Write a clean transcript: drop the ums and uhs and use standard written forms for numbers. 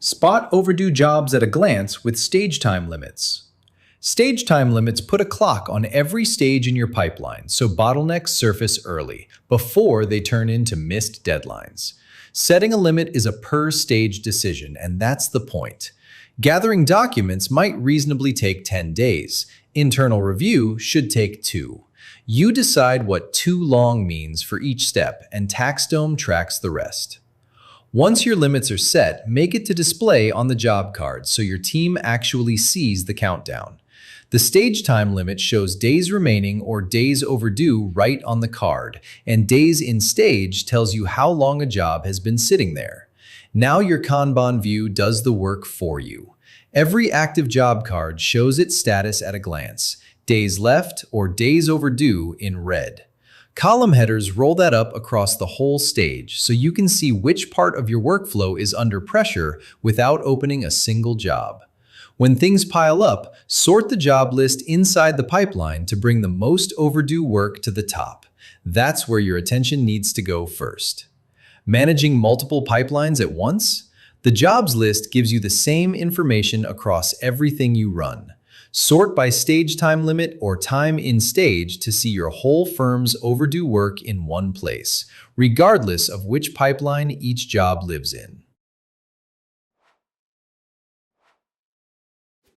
Spot overdue jobs at a glance with stage time limits. Stage time limits put a clock on every stage in your pipeline so bottlenecks surface early, before they turn into missed deadlines. Setting a limit is a per-stage decision, and that's the point. Gathering documents might reasonably take 10 days. Internal review should take 2. You decide what too long means for each step, and TaxDome tracks the rest. Once your limits are set, make it to display on the job card so your team actually sees the countdown. The stage time limit shows days remaining or days overdue right on the card, and days in stage tells you how long a job has been sitting there. Now your Kanban view does the work for you. Every active job card shows its status at a glance, days left or days overdue in red. Column headers roll that up across the whole stage so you can see which part of your workflow is under pressure without opening a single job. When things pile up, sort the job list inside the pipeline to bring the most overdue work to the top. That's where your attention needs to go first. Managing multiple pipelines at once? The jobs list gives you the same information across everything you run. Sort by stage time limit or time in stage to see your whole firm's overdue work in one place, regardless of which pipeline each job lives in.